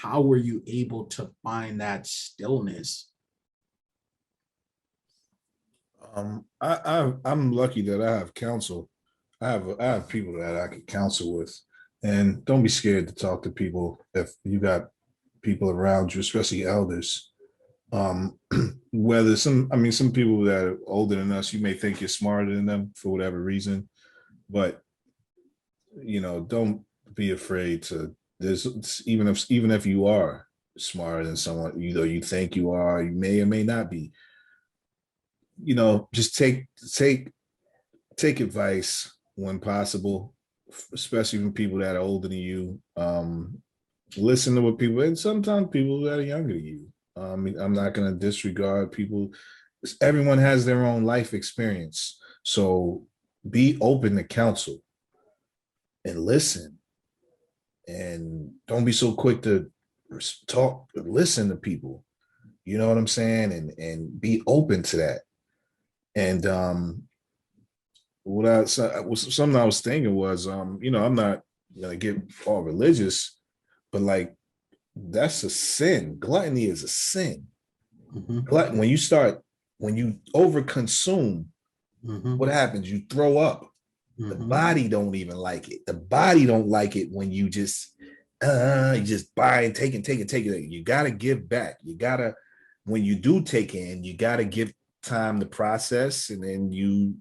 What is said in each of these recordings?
how were you able to find that stillness? I'm lucky that I have counsel. I have people that I can counsel with, and don't be scared to talk to people if you got people around you, especially elders. Um, whether some people that are older than us, you may think you're smarter than them for whatever reason, but don't be afraid to. There's even if you are smarter than someone, you think you are, you may or may not be. Just take advice when possible, especially from people that are older than you. Listen to what people, and sometimes people that are younger than you. I'm not going to disregard people. Everyone has their own life experience. So be open to counsel and listen. And don't be so quick to talk, listen to people. You know what I'm saying? And be open to that. And something I was thinking was, I'm not gonna get all religious, but like that's a sin. Gluttony is a sin. Mm-hmm. Glutton, when you overconsume, what happens? You throw up. The body don't even like it. The body don't like it when you just buy and take and take and take it. You gotta give back. You gotta, when you do take in, you gotta give time to process, and then you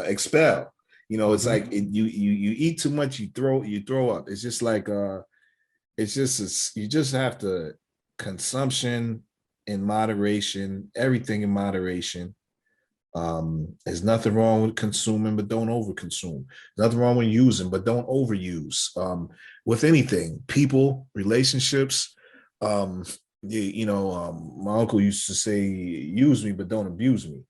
expel. It's like you eat too much, you throw up. It's just like you just have to, consumption in moderation, everything in moderation. There's nothing wrong with consuming, but don't overconsume. There's nothing wrong with using, but don't overuse. With anything, people, relationships. My uncle used to say, "Use me, but don't abuse me."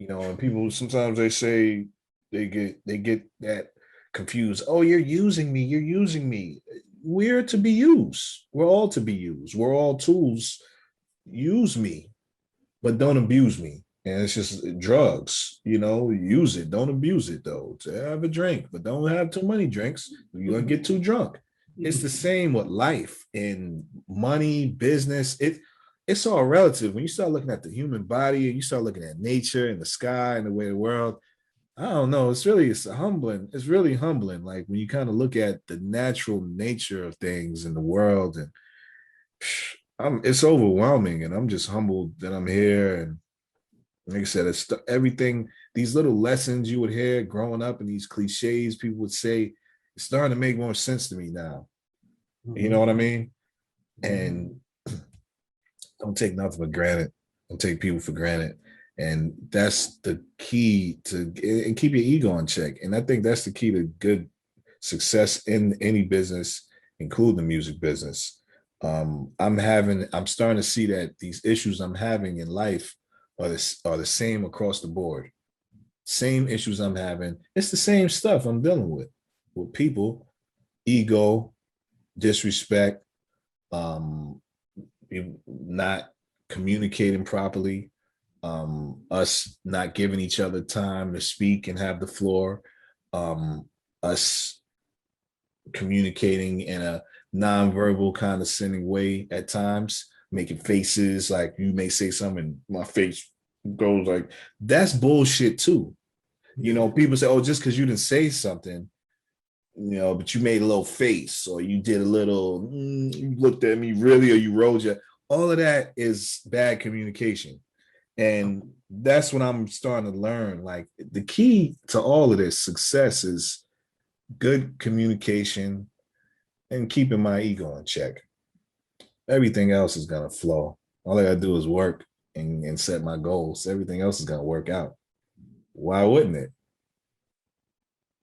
And people sometimes they say they get that confused. Oh, you're using me. You're using me. We're to be used. We're all to be used. We're all tools. Use me, but don't abuse me. And it's just drugs, use it. Don't abuse it though. To have a drink, but don't have too many drinks. You're gonna get too drunk. It's the same with life and money, business. It's all relative. When you start looking at the human body and you start looking at nature and the sky and the way the world, I don't know. It's humbling. It's really humbling. Like when you kind of look at the natural nature of things in the world, and it's overwhelming. And I'm just humbled that I'm here. And like I said, it's everything. These little lessons you would hear growing up, and these cliches people would say, it's starting to make more sense to me now. You know what I mean? And don't take nothing for granted. Don't take people for granted. And that's the key and keep your ego in check. And I think that's the key to good success in any business, including the music business. I'm starting to see that these issues I'm having in life are the same across the board. Same issues I'm having. It's the same stuff I'm dealing with people, ego, disrespect, not communicating properly, us not giving each other time to speak and have the floor, us communicating in a nonverbal condescending way at times, making faces like you may say something, my face goes like, that's bullshit too. People say, oh, just because you didn't say something, but you made a little face, or you did a little, you looked at me really, or you rolled your, all of that is bad communication. And that's what I'm starting to learn. Like the key to all of this success is good communication and keeping my ego in check. Everything else is going to flow. All I got to do is work and set my goals. Everything else is going to work out. Why wouldn't it?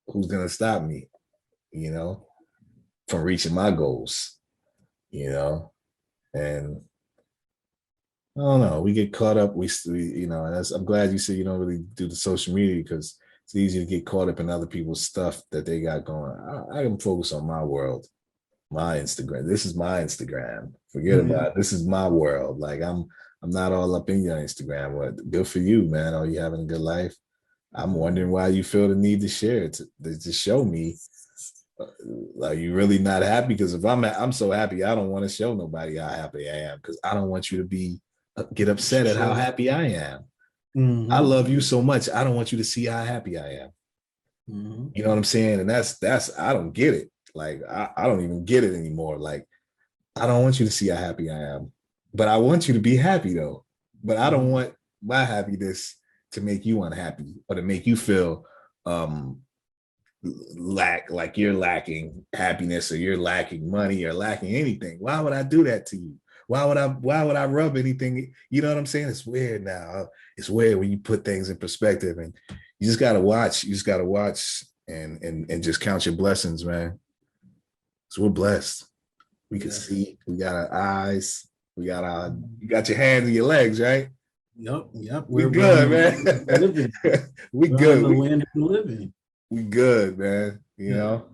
Who's going to stop me, from reaching my goals, and I don't know. We get caught up. And I'm glad you said you don't really do the social media, because it's easy to get caught up in other people's stuff that they got going. I can focus on my world, my Instagram. This is my Instagram. Forget about it. This is my world. Like I'm not all up in your Instagram. What good for you, man? Are you having a good life? I'm wondering why you feel the need to share it, to show me Are you really not happy? Because if I'm so happy, I don't want to show nobody how happy I am, because I don't want you to be get upset at how Sure. happy I am. I Mm-hmm. love you so much. I don't want you to see how happy I am. Mm-hmm. You know what I'm saying? And that's I don't get it. Like I don't even get it anymore. Like I don't want you to see how happy I am, but I want you to be happy though. But I don't Mm-hmm. want my happiness to make you unhappy or to make you feel um like you're lacking happiness or you're lacking money or lacking anything. Why would I do that to you? Why would I rub anything? You know what I'm saying? It's weird now. It's weird when you put things in perspective, and you just gotta watch. You just gotta watch and just count your blessings, man. So we're blessed. We can Yeah. see, we got our eyes, we got our you got your hands and your legs, right? Yep. Yep. We We're on good, the land of the living. man. We We're on good. the land of the living. We good, man. You Yeah. know.